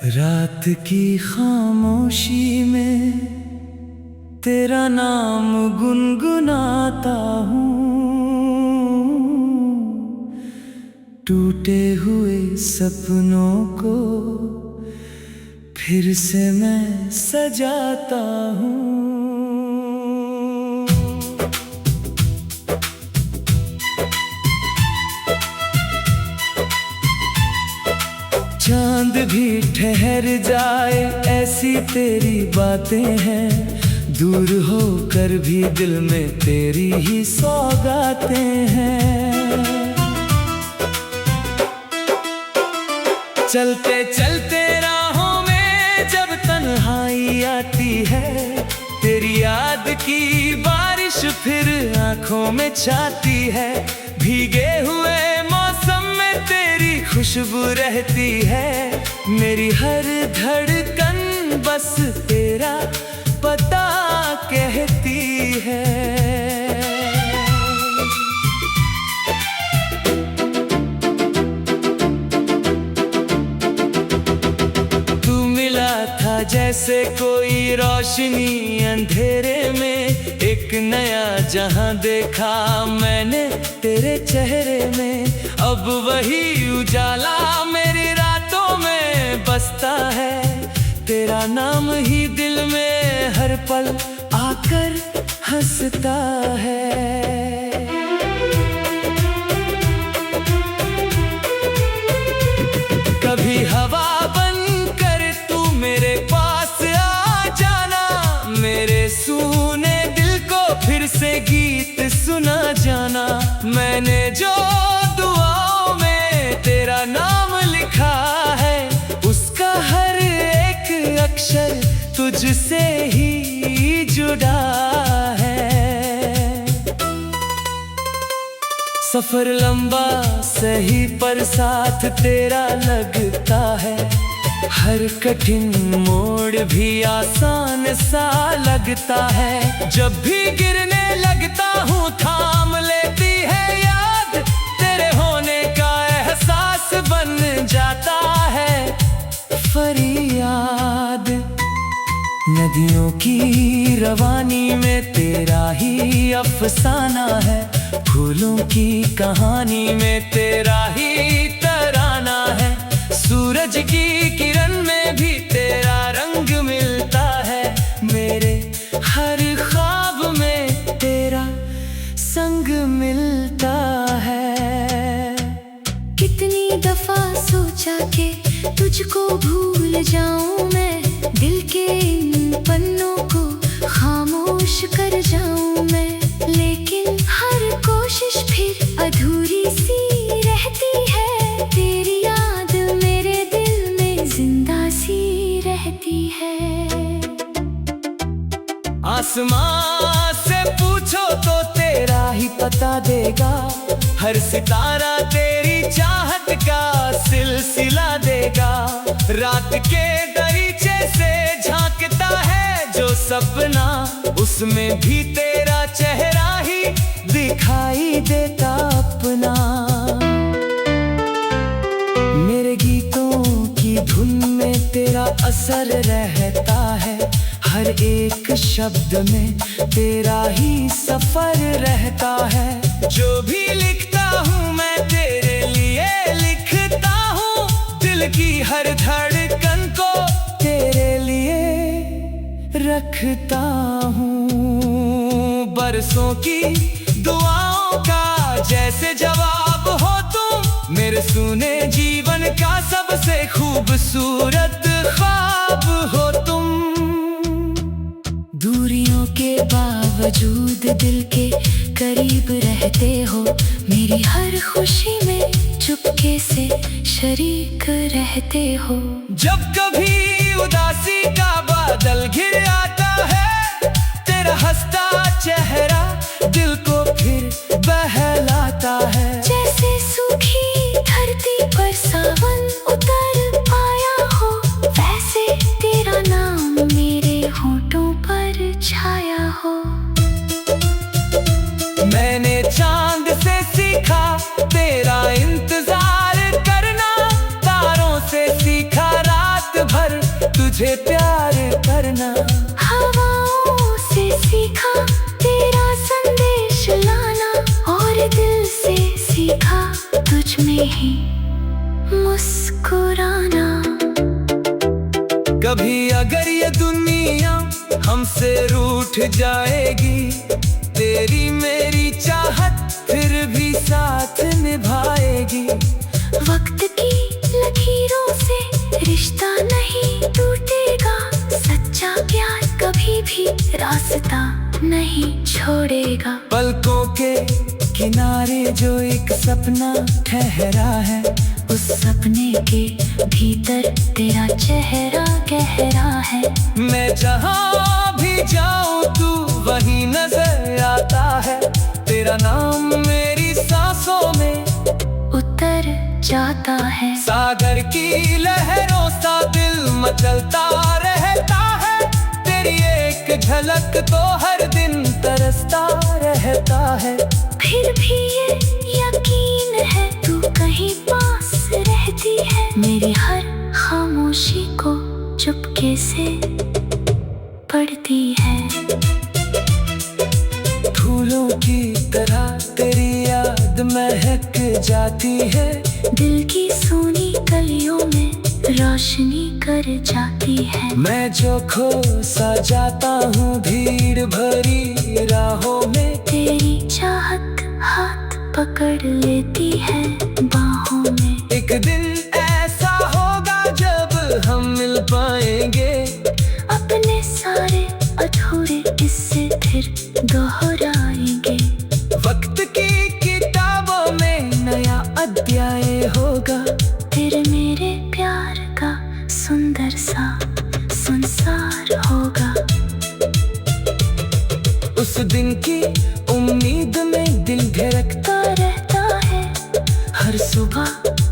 रात की खामोशी में तेरा नाम गुनगुनाता हूँ, टूटे हुए सपनों को फिर से मैं सजाता हूँ। चांद भी ठहर जाए ऐसी तेरी बातें हैं, दूर होकर भी दिल में तेरी ही सौगातें हैं। चलते चलते राहों में जब तन्हाई आती है, तेरी याद की बारिश फिर आंखों में छाती है। भीगे हुए मौसम में तेरी खुशबू रहती है, मेरी हर धड़कन बस तेरा पता कहती है। तू मिला था जैसे कोई रोशनी अंधेरे में, एक नया जहां देखा मैंने तेरे चेहरे में। अब वही उजाला मेरी रातों में बसता है, तेरा नाम ही दिल में हर पल आकर हंसता है। कभी हवा बनकर तू मेरे पास आ जाना, मेरे सूने दिल को फिर से गीत सुना जाना। मैंने जो दुआओं में तेरा नाम लिखा है, उसका हर एक अक्षर तुझसे ही जुड़ा है। सफर लंबा सही पर साथ तेरा लगता है, हर कठिन मोड़ भी आसान सा लगता है। जब भी गिरने लगता हूँ थाम लेती है याद, तेरे होने का एहसास बन जाता है फरियाद। नदियों की रवानी में तेरा ही अफसाना है, फूलों की कहानी में तेरा ही तराना है। सूरज की किरण में भी तेरा रंग मिलता है, मेरे हर ख्वाब में तेरा संग मिलता है। कितनी दफा सोचा के तुझको भूल जाऊं मैं, दिल के इन पन्नों को खामोश कर जाऊं मैं। लेकिन हर कोशिश फिर अधूरी सी रहती है, तेरी याद मेरे दिल में जिंदा सी रहती है। आसमां से पूछो तो तेरा ही पता देगा, हर सितारा तेरी चाहत का सिलसिला देगा। रात के दरीचे से झांकता है जो सपना, उसमें भी तेरा चेहरा ही दिखाई देता अपना। मेरे गीतों की धुन में तेरा असर रहता है, हर एक शब्द में तेरा ही सफर रहता है। जो भी लिखता हूँ मैं तेरे लिए लिखता हूँ, दिल की हर धड़कन को तेरे लिए रखता हूँ। बरसों की दुआओं का जैसे जवाब हो तुम, मेरे सुने जीवन का सबसे खूबसूरत ख्वाब हो तुम। दूरियों के बावजूद दिल के करीब रहते हो, मेरी हर खुशी में चुपके से शरीक रहते हो। जब कभी उदासी का बादल घिर आता है, तेरा हंसता चेहरा दिल को फिर बहलाता है। जैसे सूखी धरती पर सावन उतर आया हो, वैसे तेरा नाम मेरे होठों पर मुझे प्यार करना। हवाओं से सीखा तेरा संदेश लाना, और दिल से सीखा तुझ में ही मुस्कुराना। कभी अगर ये दुनिया हमसे रूठ जाएगी, तेरी मेरी चाहत फिर भी साथ निभाएगी। वक्त की लकीरों से रिश्ता नहीं टूटेगा, सच्चा प्यार कभी भी रास्ता नहीं छोड़ेगा। पलकों के किनारे जो एक सपना ठहरा है, उस सपने के भीतर तेरा चेहरा गहरा है। मैं जहाँ भी जाऊँ तू वहीं नजर आता है। तेरा नाम मेरी सांसों में उतर जाता है। सागर की लहरों सा दिल मचलता रहता है। तेरी एक झलक तो हर दिन तरसता रहता है। फिर भी ये यकीन है तू कहीं पास रहती है। मेरी हर खामोशी को चुपके से पढ़ती है। फूलों की तरह तेरी याद महक जाती है। दिल की सोनी कलियों में रोशनी कर जाती है। मैं जो खो सा जाता हूँ भीड़ भरी राहों में, तेरी चाहत हाथ पकड़ लेती है बाहों में। एक दिन ऐसा होगा जब हम मिल पाएंगे, अपने सारे अधूरे किस्से फिर दोहराएंगे। वक्त की किताबों में नया अध्याय होगा। तेरे मेरे प्यार का सुंदर सा संसार होगा। उस दिन की उम्मीद में दिल धड़कता रहता है। हर सुबह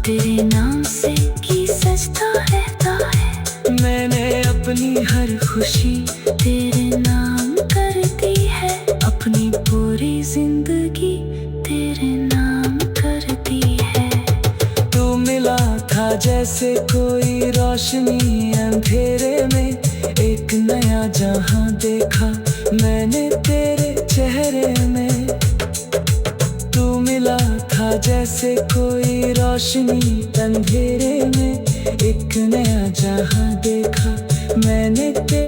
तेरे नाम से की सजता रहता है। मैंने अपनी हर खुशी तेरे नाम कर दी है। अपनी पूरी जिंदगी तेरे नाम कर दी है। तू मिला था जैसे कोई रोशनी अंधेरे में, एक नया जहां देखा मैंने तेरे चेहरे में। तू मिला था जैसे कोई रोशनी अंधेरे में, एक नया जहां देखा मैंने तेरे।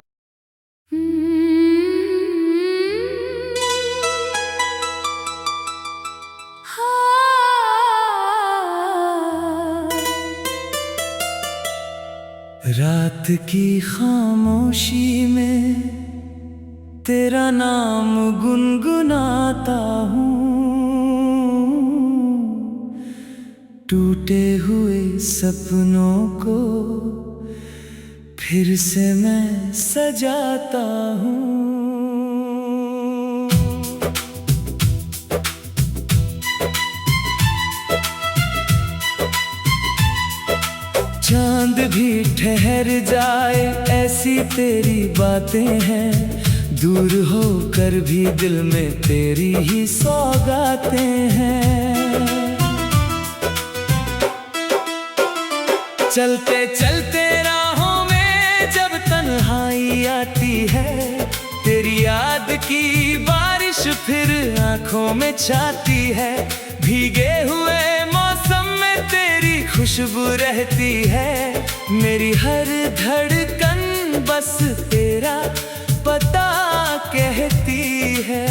रात की खामोशी में तेरा नाम गुनगुनाता हूँ। टूटे हुए सपनों को फिर से मैं सजाता हूँ। चांद भी ठहर जाए ऐसी तेरी बातें हैं। दूर होकर भी दिल में तेरी ही सौगातें हैं। चलते चलते राहों में जब तन्हाई आती है, तेरी याद की बारिश फिर आंखों में छाती है। भीगे हुए मौसम में तेरी खुशबू रहती है। मेरी हर धड़कन बस तेरा पता कहती है।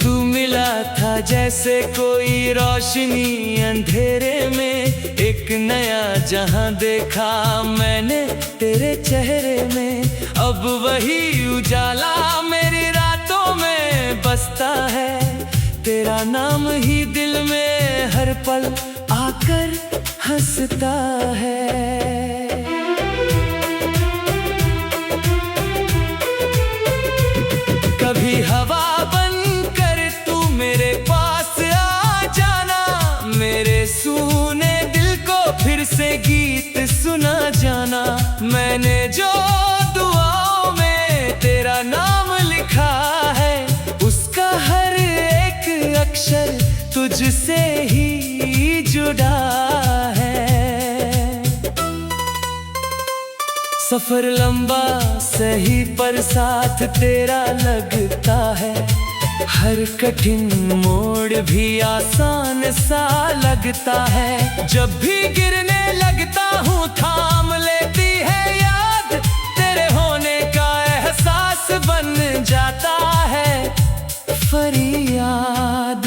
तू मिला था जैसे कोई रोशनी अंधेरे में, एक नया जहां देखा मैंने तेरे चेहरे में। अब वही उजाला मेरी रातों में बसता है। तेरा नाम ही दिल में हर पल आकर हंसता है। कभी हवा बनकर तू मेरे पास आ जाना, मेरे सूने दिल को फिर से गीत सुना जाना। मैंने जो दुआओं में तेरा नाम लिखा है, उसका हर एक तुझसे ही जुड़ा है। सफर लंबा सही पर साथ तेरा लगता है, हर कठिन मोड़ भी आसान सा लगता है। जब भी गिरने लगता हूँ थाम लेती है याद, तेरे होने का एहसास बन जाता है फरियाद।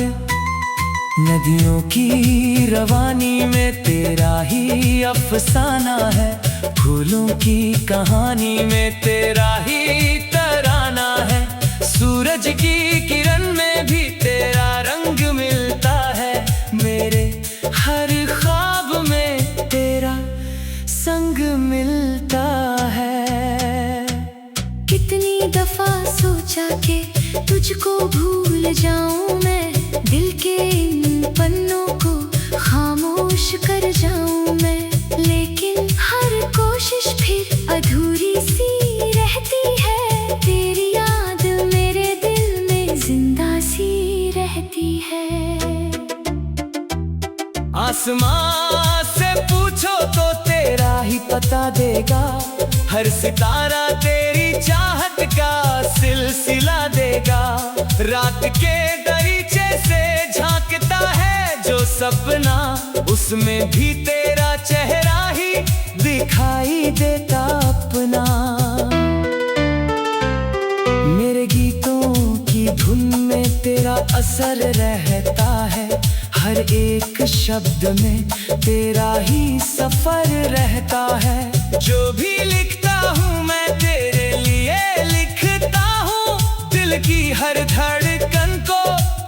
नदियों की रवानी में तेरा ही अफसाना है, फूलों की कहानी में तेरा ही तराना है। सूरज की किरण में भी तेरा रंग मिलता है, मेरे हर ख्वाब में तेरा संग मिलता है। कितनी दफा सोचा कि तुझको भूल जाऊं मैं, दिल के इन पन्नों को खामोश कर जाऊं मैं, लेकिन हर कोशिश फिर अधूरी सी रहती है। तेरी याद मेरे दिल में जिंदा सी रहती है। आसमां से पूछो तो तेरा ही पता देगा, हर सितारा तेरी चाहत का सिलसिला देगा। रात के दरीचे से झांकता है जो सपना, उसमें भी तेरा चेहरा ही दिखाई देता अपना। मेरे गीतों की धुन में तेरा असर रहता है, हर एक शब्द में तेरा ही सफर रहता है। जो भी लिखता हूँ मैं तेरे लिए लिखता हूँ, दिल की हर धड़कन को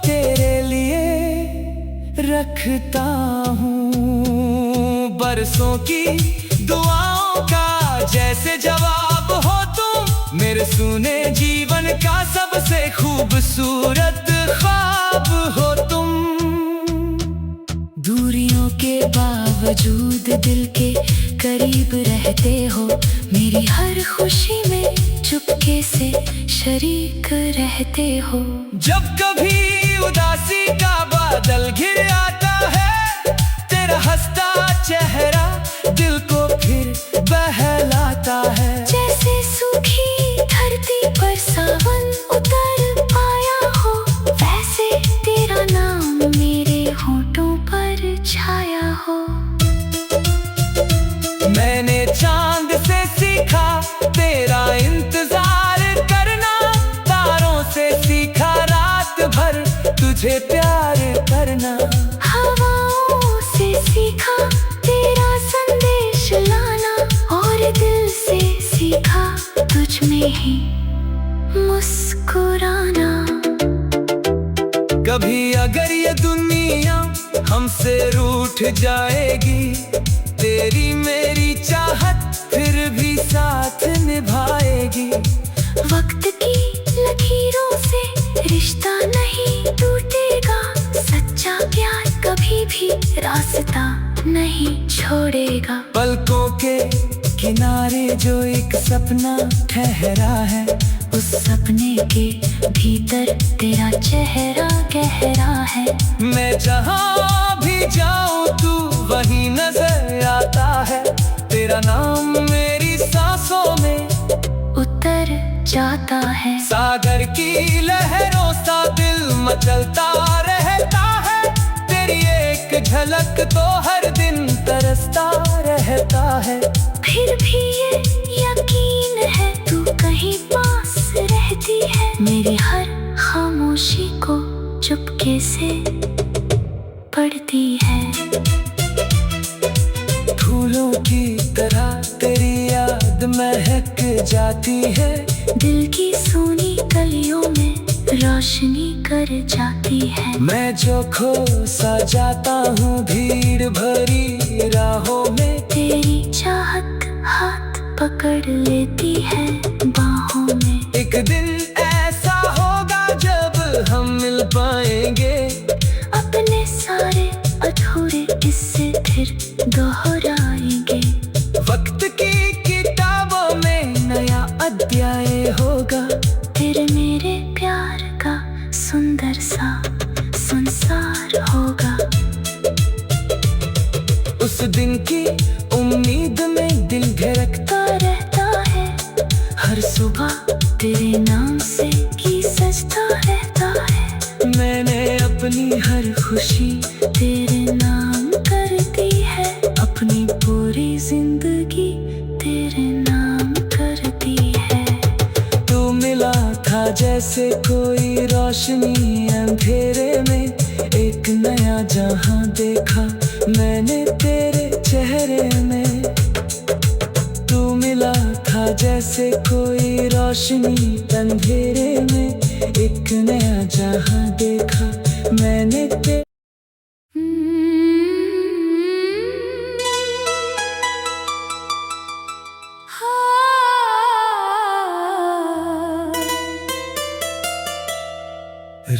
तेरे लिए रखता हूँ। बरसों की दुआओं का जैसे जवाब हो तुम, मेरे सुने जीवन का सबसे खूबसूरत ख्वाब हो तुम। दूरियों के बावजूद दिल के करीब रहते हो, मेरी हर खुशी में चुपके से शरीक रहते हो। जब कभी उदासी का बादल घिर आता है, तेरा हंसता चेहरा दिल को फिर बहलाता है। जैसे सूखी धरती पर सावन उतर आया हो, वैसे तेरा नाम मेरे होठों पर छाया हो। मैंने चांद से सीखा तेरा इंतजार करना, तारों से सीखा रात भर तुझे प्यार करना। हवाओं से सीखा तेरा संदेश लाना, और दिल से सीखा तुझ में ही मुस्कुराना। कभी अगर ये दुनिया हमसे रूठ जाएगी, तेरी मेरी चाहत फिर भी साथ निभाएगी। वक्त की लकीरों से रिश्ता नहीं टूटेगा, सच्चा प्यार कभी भी रास्ता नहीं छोड़ेगा। पलकों के किनारे जो एक सपना ठहरा है, उस सपने के भीतर तेरा चेहरा गहरा है। मैं जहाँ भी जाऊँ तू वहीं नजर आता है, तेरा नाम मेरी सांसों में उतर जाता है। सागर की लहरों सा दिल मचलता रहता है, तेरी एक झलक तो हर दिन तरसता रहता है। फिर भी ये यकीन है तू कहीं पास रहती है, मेरी हर खामोशी को चुपके से पढ़ती है। फूलों की तरह तेरी याद महक जाती है, दिल की सोनी गलियों में रोशनी कर जाती है। मैं जो खो सा जाता हूँ भीड़ भरी राहों में, तेरी चाहत हाथ पकड़ लेती है बाहों में। एक दिन ऐसा होगा जब हम मिल पाएंगे, अपने सारे अधूरे किस्से फिर दोहराएंगे। वक्त की किताबों में नया अध्याय होगा, फिर मेरे प्यार का सुंदर सा संसार हो। उस दिन की उम्मीद में दिल धड़कता रहता है, हर सुबह तेरे नाम से की सजता रहता है। मैंने अपनी हर खुशी तेरे नाम कर दी है, अपनी पूरी जिंदगी तेरे नाम कर दी है। तू मिला था जैसे कोई रोशनी अंधेरे में, एक नया जहां देखा मैंने तेरे चेहरे में। तू मिला था जैसे कोई रोशनी अंधेरे में, एक नया जहां देखा मैंने तेरे।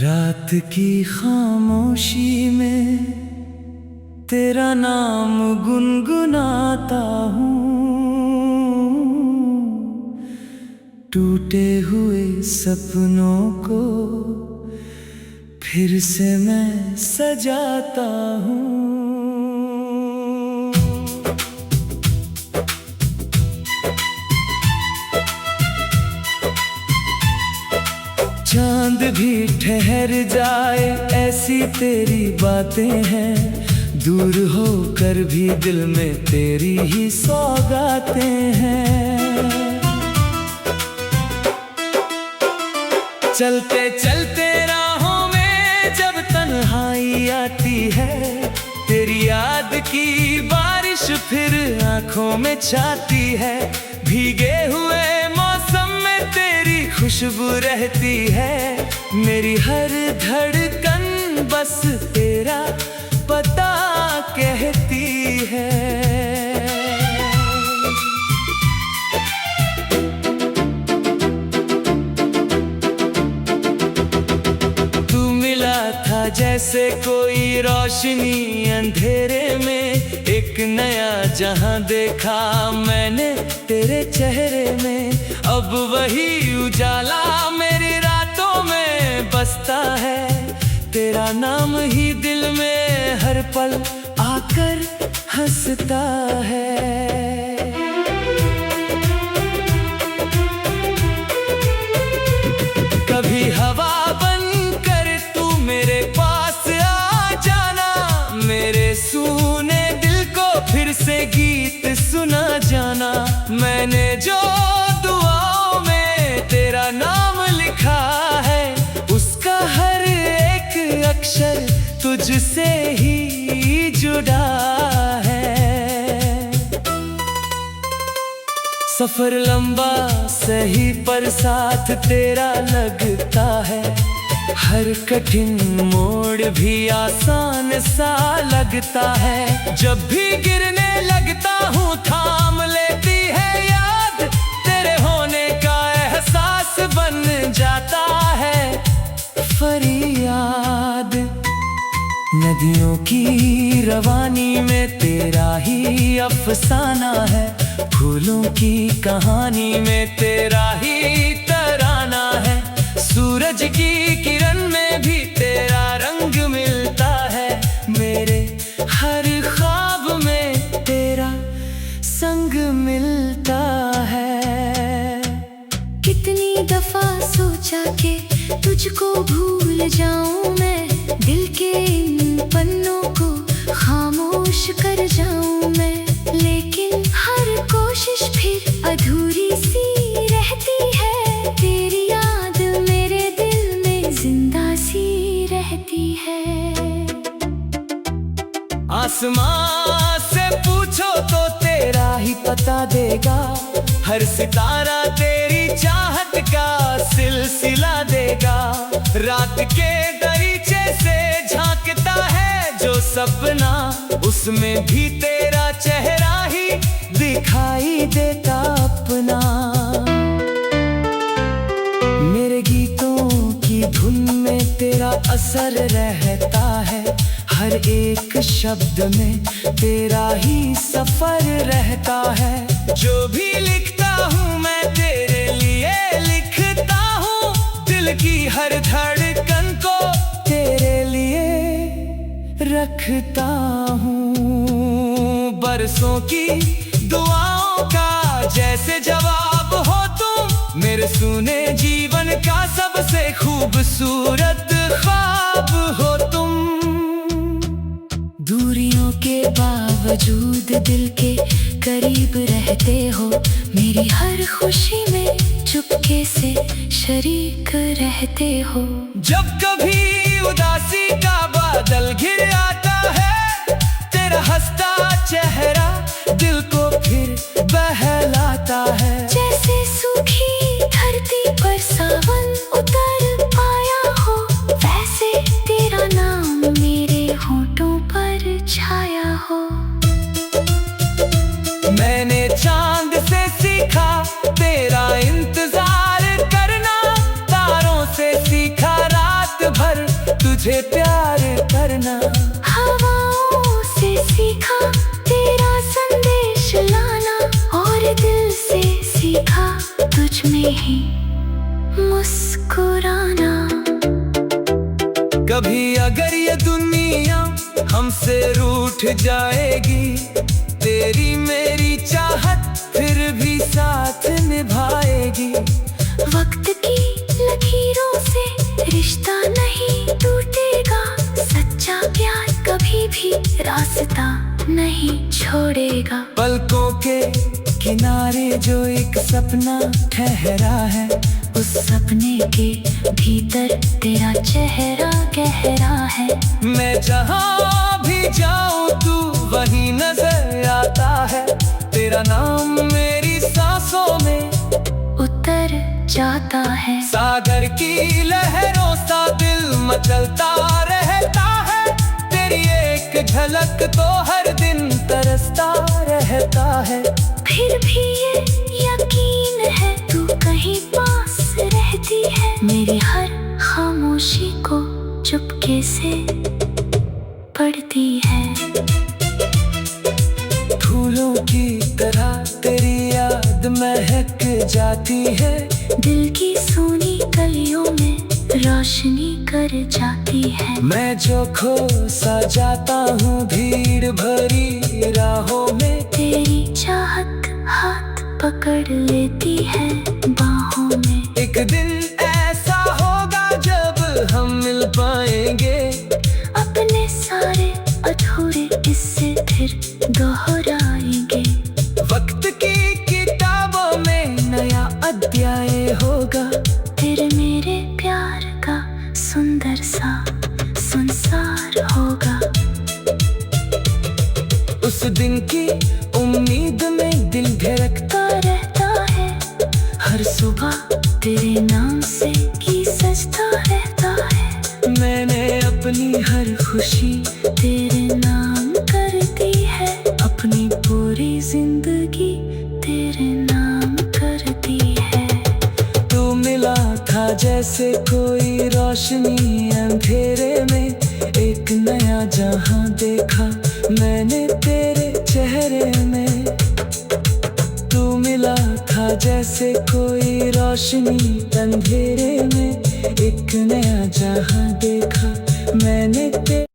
रात की खामोशी में तेरा नाम गुनगुनाता हूँ, टूटे हुए सपनों को फिर से मैं सजाता हूँ। चांद भी ठहर जाए ऐसी तेरी बातें हैं, दूर होकर भी दिल में तेरी ही सौगातें हैं। चलते चलते राहों में जब तन्हाई आती है, तेरी याद की बारिश फिर आंखों में छाती है। भीगे हुए मौसम में तेरी खुशबू रहती है, मेरी हर धड़कन बस तेरा पता कहती है। तू मिला था जैसे कोई रोशनी अंधेरे में, एक नया जहां देखा मैंने तेरे चेहरे में। अब वही उजाला मेरी रातों में बसता है, तेरा नाम ही दिल में हर पल आकर हंसता है। कभी हवा बनकर तू मेरे पास आ जाना, मेरे सूने दिल को फिर से गीत सुना जाना। मैंने जो दुआओं में तेरा नाम लिखा है, उसका हर एक अक्षर तुझसे ही जुड़ा है। सफर लंबा सही पर साथ तेरा लगता है, हर कठिन मोड़ भी आसान सा लगता है। जब भी गिरने लगता हूँ थाम लेती है याद, तेरे होने का एहसास बन जाता है फरियाद। नदियों की रवानी में तेरा ही अफसाना है, फूलों की कहानी में तेरा ही तराना है। सूरज की किरण में भी तेरा रंग मिलता है, मेरे हर ख्वाब में तेरा संग मिलता है। कितनी दफा सोचा कि तुझको भूल जाऊं मैं, दिल के इन पन्नों को खामोश कर जाऊं मैं। लेकिन हर कोशिश फिर अधूरी सी रहती है, तेरी याद मेरे दिल में जिंदा सी रहती है। आसमां से पूछो तो तेरा ही पता देगा, हर सितारा तेरी चाहत का सिलसिला देगा। रात के दरीचे से झांकता है जो सपना, उसमें भी तेरा चेहरा ही दिखाई देता अपना। मेरे गीतों की धुन में तेरा असर रहता है, हर एक शब्द में तेरा ही सफर रहता है। जो भी लिखता हूँ मैं तेरे लिए लिखता हूँ, दिल की हर धड़कन को तेरे लिए रखता हूँ। बरसों की दुआओं का जैसे जवाब हो तुम। मेरे सुने जीवन का सबसे खूबसूरत ख्वाब हो तुम। दूरियों के बावजूद दिल के करीब रहते हो, मेरी हर खुशी में चुपके से शरीक रहते हो। जब कभी उदासी का बादल घिर आता है, तेरा हंसता चेहरा दिल को फिर बहलाता है। जैसे सूखी धरती पर सावन उतर आया हो, वैसे तेरा नाम मेरे होठों पर छाया हो। मैंने चांद से सीखा तेरा इंतजार करना, तारों से सीखा रात भर तुझे प्यार करना। हवाओं से सीखा तेरा संदेश लाना, और दिल से सीखा तुझ में ही मुस्कुराना। कभी अगर ये दुनिया हमसे रूठ जाएगी, तेरी मेरी चाहत फिर भी साथ निभाएगी। वक्त की लकीरों से रिश्ता नहीं टूटेगा, सच्चा प्यार कभी भी रास्ता नहीं छोड़ेगा। पलकों के किनारे जो एक सपना ठहरा है, उस सपने के भीतर तेरा चेहरा गहरा है। मैं जहाँ भी जाऊँ तू वहीं नजर आता है। तेरा नाम मेरी सांसों में उतर जाता है। सागर की लहरों सा दिल मचलता रहता है, तेरी एक झलक तो हर दिन तरसता रहता है। फिर भी ये यकीन है तू कहीं पास रहती है, मेरी हर खामोशी को चुपके से पढ़ती है। फूलों की तरह तेरी याद महक जाती है, दिल की सोनी गलियों में रोशनी कर जाती है। मैं जो खो सा जाता हूँ भीड़ भरी राहों में, तेरी चाहत हाथ पकड़ लेती है बाहों में। एक दिन ऐसा होगा जब हम मिल पाएंगे, अपने सारे अधूरे किस्से फिर दोहराएंगे। वक्त की किताबों में नया अध्याय होगा, फिर मेरे प्यार का सुंदर सा संसार होगा। उस दिन की उम्मीद में दिल धड़कता रहता है, हर सुबह तेरे नाम से की सजता रहता है। मैंने अपनी हर खुशी तेरे नाम कर दी है, अपनी पूरी जिंदगी तेरे नाम कर दी है। तू मिला था जैसे कोई रोशनी अंधेरे में, एक नया जहां देखा मैंने तेरे चेहरे में। तू मिला था जैसे कोई रोशनी अंधेरे में, एक नया जहां देखा मैंने तेरे।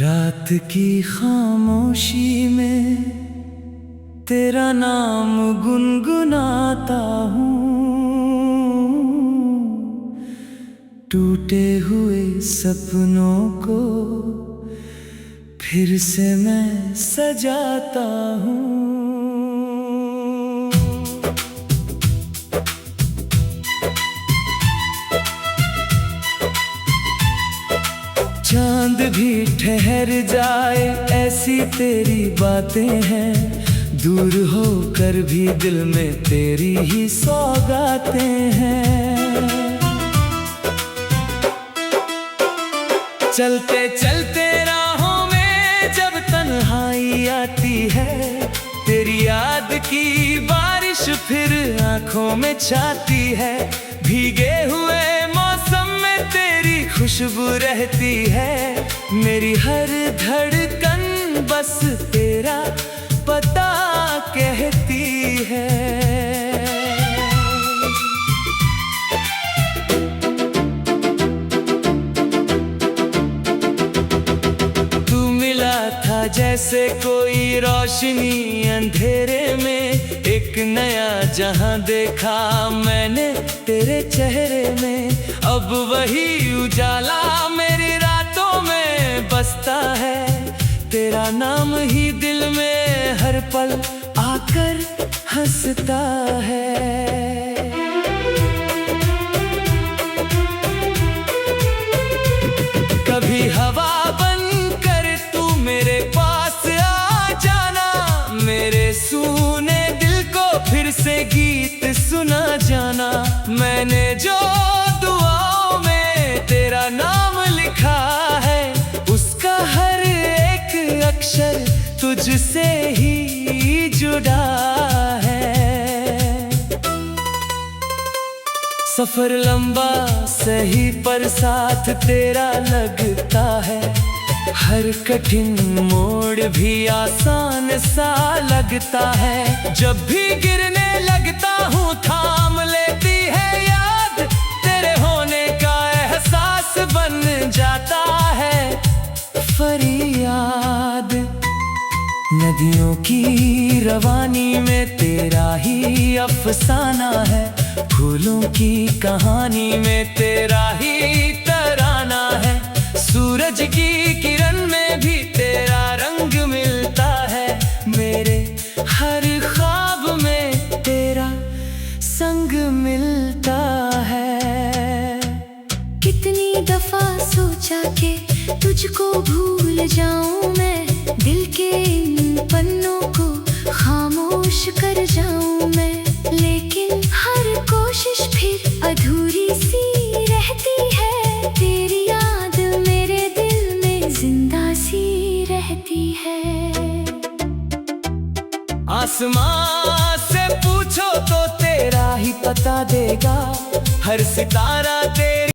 रात की खामोशी में तेरा नाम गुनगुनाता हूँ, टूटे हुए सपनों को फिर से मैं सजाता हूँ। चांद भी ठहर जाए ऐसी तेरी बातें हैं, दूर होकर भी दिल में तेरी ही सौगातें हैं। चलते चलते राहों में जब तन्हाई आती है, तेरी याद की बारिश फिर आंखों में छाती है। भीगे हुए मौसम में तेरी खुशबू रहती है, मेरी हर धड़कन बस तेरा पता कहती है। रोशनी अंधेरे में एक नया जहां देखा मैंने तेरे चेहरे में। अब वही उजाला मेरी रातों में बसता है, तेरा नाम ही दिल में हर पल आकर हंसता है। कभी हवा बनकर तू मेरे पास आ जाना, मेरे सूने दिल को फिर से गीत सुना जाना। मैंने जो दुआओं में तेरा नाम लिखा है, उसका हर एक अक्षर तुझसे ही जुड़ा है। सफर लंबा सही पर साथ तेरा लगता है, हर कठिन मोड़ भी आसान सा लगता है। जब भी गिरने लगता हूँ थाम लेती है याद, तेरे होने का एहसास बन जाता है फरियाद। नदियों की रवानी में तेरा ही अफसाना है, फूलों की कहानी में तेरा ही तराना है। सूरज की किरण में भी तेरा रंग मिलता है, मेरे हर ख्वाब में तेरा संग मिलता है। कितनी दफा सोचा कि तुझको भूल जाऊं मैं, दिल के इन पन्नों को खामोश कर जाऊं मैं। लेकिन हर कोशिश फिर अधूरी सी रहती है, तेरी याद मेरे दिल में जिंदा सी रहती है। आसमां से पूछो तो तेरा ही पता देगा, हर सितारा तेरी